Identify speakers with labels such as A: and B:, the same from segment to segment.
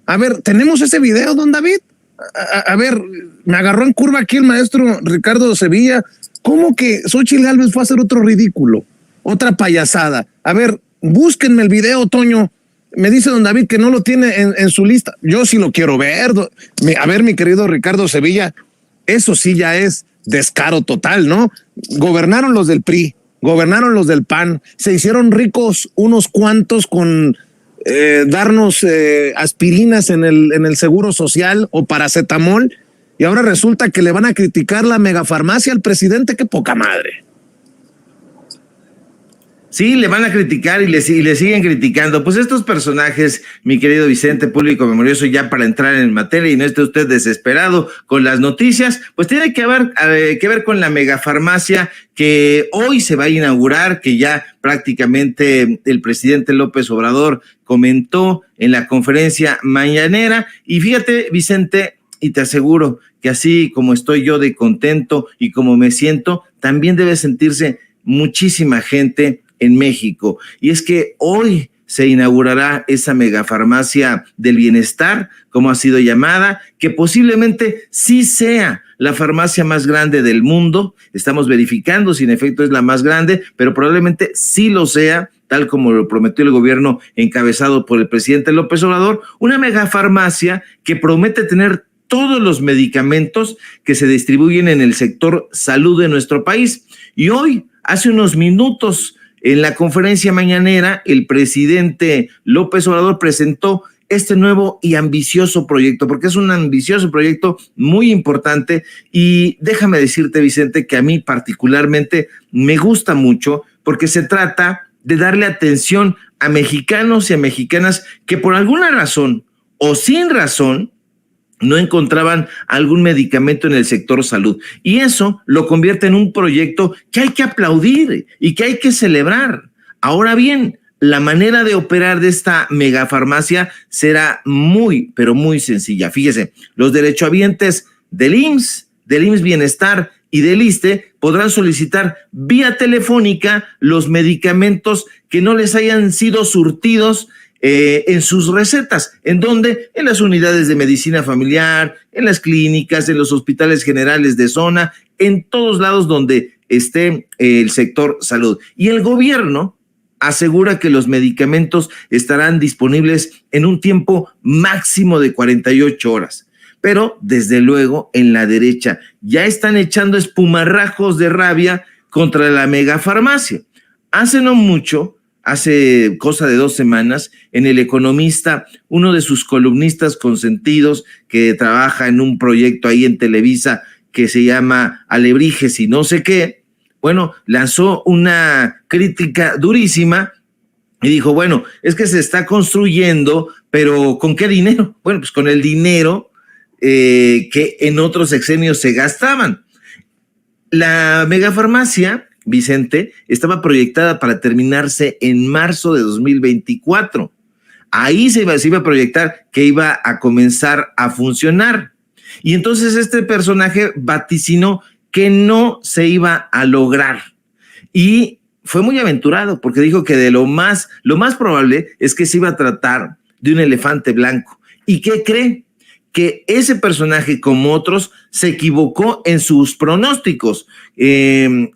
A: A ver, ¿tenemos ese video, don David? A ver, me agarró en curva aquí el maestro Ricardo Sevilla. ¿Cómo que Xóchitl Gálvez fue a hacer otro ridículo? Otra payasada. A ver, búsquenme el video, Toño. Me dice don David que no lo tiene en su lista. Yo sí lo quiero ver. A ver, mi querido Ricardo Sevilla, eso sí ya es descaro total, ¿no? Gobernaron los del PRI, gobernaron los del PAN, se hicieron ricos unos cuantos con darnos aspirinas en el seguro social o paracetamol, y ahora resulta que le van a criticar la megafarmacia al presidente. ¡Qué poca madre!
B: Sí, le van a criticar y le siguen criticando. Pues estos personajes, mi querido Vicente, público memorioso, ya para entrar en materia y no esté usted desesperado con las noticias, pues tiene que ver con la megafarmacia que hoy se va a inaugurar, que ya prácticamente el presidente López Obrador comentó en la conferencia mañanera. Y fíjate, Vicente, y te aseguro que así como estoy yo de contento y como me siento, también debe sentirse muchísima gente en México. Y es que hoy se inaugurará esa megafarmacia del bienestar, como ha sido llamada, que posiblemente sí sea la farmacia más grande del mundo. Estamos verificando si en efecto es la más grande, pero probablemente sí lo sea, tal como lo prometió el gobierno encabezado por el presidente López Obrador, una megafarmacia que promete tener todos los medicamentos que se distribuyen en el sector salud de nuestro país. Y hoy, hace unos minutos, en la conferencia mañanera, el presidente López Obrador presentó este nuevo y ambicioso proyecto, porque es un ambicioso proyecto muy importante. Y déjame decirte, Vicente, que a mí particularmente me gusta mucho, porque se trata de darle atención a mexicanos y a mexicanas que por alguna razón o sin razón no encontraban algún medicamento en el sector salud. Y eso lo convierte en un proyecto que hay que aplaudir y que hay que celebrar. Ahora bien, la manera de operar de esta megafarmacia será muy, pero muy sencilla. Fíjese, los derechohabientes del IMSS Bienestar y del ISSSTE podrán solicitar vía telefónica los medicamentos que no les hayan sido surtidos en sus recetas. ¿En dónde? En las unidades de medicina familiar, en las clínicas, en los hospitales generales de zona, en todos lados donde esté el sector salud. Y el gobierno asegura que los medicamentos estarán disponibles en un tiempo máximo de 48 horas. Pero, desde luego, en la derecha ya están echando espumarrajos de rabia contra la megafarmacia. Hace no mucho, hace cosa de 2 semanas, en El Economista, uno de sus columnistas consentidos que trabaja en un proyecto ahí en Televisa que se llama Alebrijes y no sé qué, bueno, lanzó una crítica durísima y dijo, bueno, es que se está construyendo, pero ¿con qué dinero? Bueno, pues con el dinero que en otros sexenios se gastaban. La megafarmacia, Vicente, estaba proyectada para terminarse en marzo de 2024. Ahí se iba a proyectar que iba a comenzar a funcionar. Y entonces este personaje vaticinó que no se iba a lograr. Y fue muy aventurado porque dijo que lo más probable es que se iba a tratar de un elefante blanco. ¿Y qué cree? Que ese personaje, como otros, se equivocó en sus pronósticos, en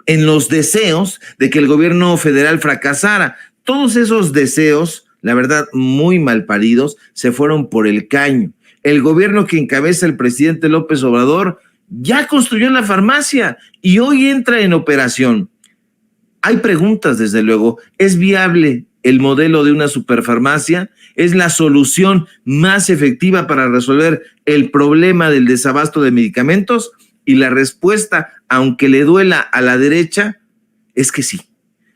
B: los deseos de que el gobierno federal fracasara. Todos esos deseos, la verdad, muy mal paridos, se fueron por el caño. El gobierno que encabeza el presidente López Obrador ya construyó la farmacia y hoy entra en operación. Hay preguntas, desde luego. ¿Es viable el modelo de una superfarmacia? ¿Es la solución más efectiva para resolver el problema del desabasto de medicamentos? Y la respuesta, aunque le duela a la derecha, es que sí.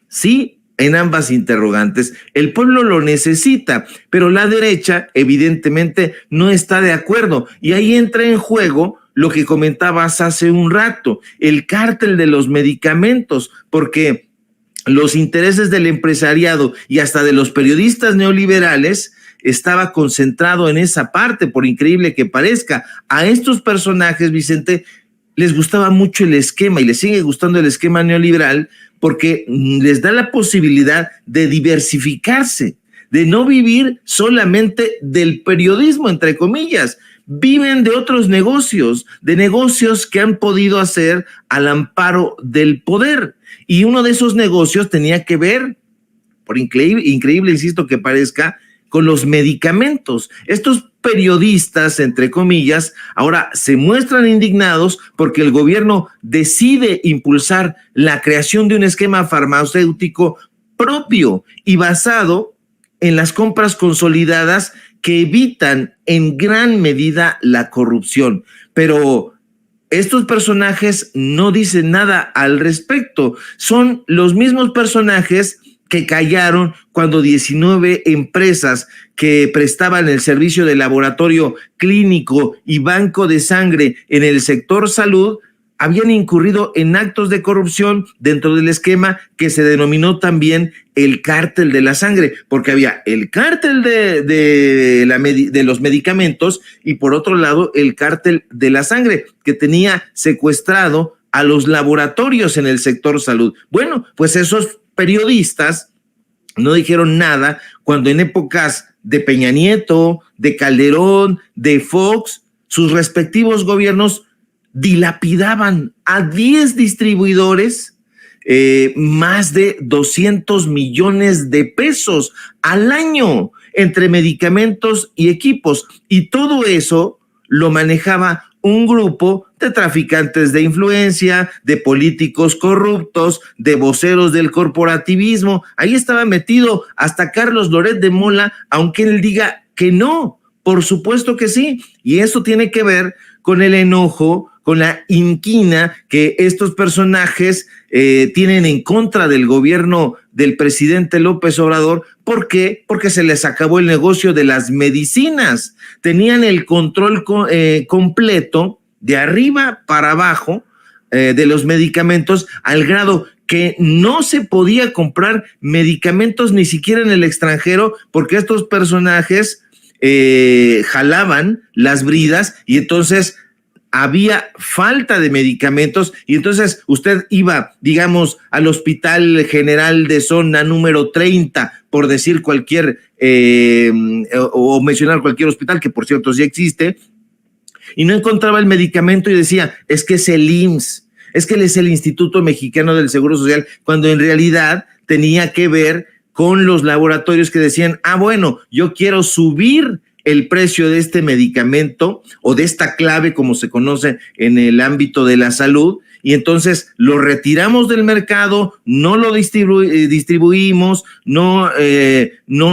B: Sí, en ambas interrogantes. El pueblo lo necesita, pero la derecha evidentemente no está de acuerdo. Y ahí entra en juego lo que comentabas hace un rato, el cártel de los medicamentos, porque los intereses del empresariado y hasta de los periodistas neoliberales estaba concentrado en esa parte, por increíble que parezca. A estos personajes, Vicente, les gustaba mucho el esquema y les sigue gustando el esquema neoliberal porque les da la posibilidad de diversificarse de no vivir solamente del periodismo, entre comillas. Viven de otros negocios, de negocios que han podido hacer al amparo del poder. Y uno de esos negocios tenía que ver, por increíble, insisto, que parezca, con los medicamentos. Estos periodistas, entre comillas, ahora se muestran indignados porque el gobierno decide impulsar la creación de un esquema farmacéutico propio y basado en las compras consolidadas que evitan en gran medida la corrupción. Pero estos personajes no dicen nada al respecto. Son los mismos personajes que callaron cuando 19 empresas que prestaban el servicio de laboratorio clínico y banco de sangre en el sector salud habían incurrido en actos de corrupción dentro del esquema que se denominó también el cártel de la sangre, porque había el cártel de los medicamentos y por otro lado el cártel de la sangre, que tenía secuestrado a los laboratorios en el sector salud. Bueno, pues esos periodistas no dijeron nada cuando en épocas de Peña Nieto, de Calderón, de Fox, sus respectivos gobiernos dilapidaban a 10 distribuidores más de 200 millones de pesos al año entre medicamentos y equipos. Y todo eso lo manejaba un grupo de traficantes de influencia, de políticos corruptos, de voceros del corporativismo. Ahí estaba metido hasta Carlos Loret de Mola, aunque él diga que no. Por supuesto que sí. Y eso tiene que ver con el enojo, con la inquina que estos personajes tienen en contra del gobierno del presidente López Obrador. ¿Por qué? Porque se les acabó el negocio de las medicinas. Tenían el control completo de arriba para abajo de los medicamentos, al grado que no se podía comprar medicamentos ni siquiera en el extranjero, porque estos personajes jalaban las bridas y entonces había falta de medicamentos y entonces usted iba, digamos, al Hospital General de Zona número 30, por decir cualquier, o mencionar cualquier hospital, que por cierto sí existe, y no encontraba el medicamento y decía, es que es el IMSS, es que él es el Instituto Mexicano del Seguro Social, cuando en realidad tenía que ver con los laboratorios que decían, bueno, yo quiero subir el precio de este medicamento o de esta clave, como se conoce en el ámbito de la salud, y entonces lo retiramos del mercado, no lo distribuimos, no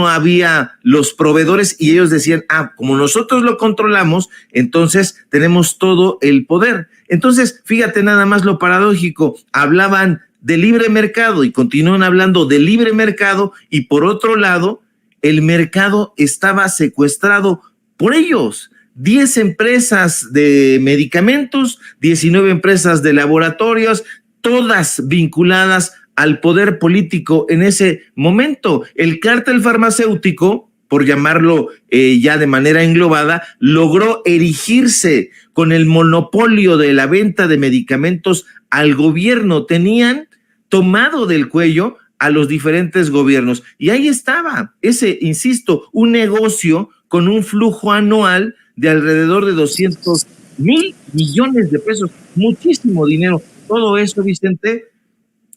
B: había los proveedores y ellos decían, como nosotros lo controlamos, entonces tenemos todo el poder. Entonces, fíjate nada más lo paradójico, hablaban de libre mercado y continúan hablando de libre mercado y por otro lado, el mercado estaba secuestrado por ellos. 10 empresas de medicamentos, 19 empresas de laboratorios, todas vinculadas al poder político en ese momento. El cártel farmacéutico, por llamarlo ya de manera englobada, logró erigirse con el monopolio de la venta de medicamentos al gobierno. Tenían tomado del cuello a los diferentes gobiernos. Y ahí estaba ese, insisto, un negocio con un flujo anual de alrededor de 200,000 millones de pesos. Muchísimo dinero. Todo eso, Vicente,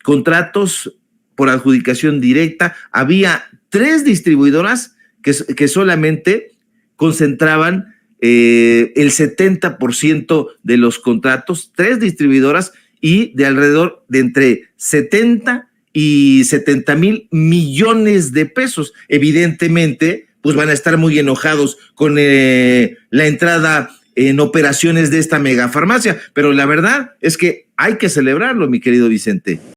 B: contratos por adjudicación directa. Había 3 distribuidoras que solamente concentraban el 70% de los contratos, 3 distribuidoras y de alrededor de entre 70 y 70,000 millones de pesos. Evidentemente, pues van a estar muy enojados con la entrada en operaciones de esta megafarmacia, pero la verdad es que hay que celebrarlo, mi querido Vicente.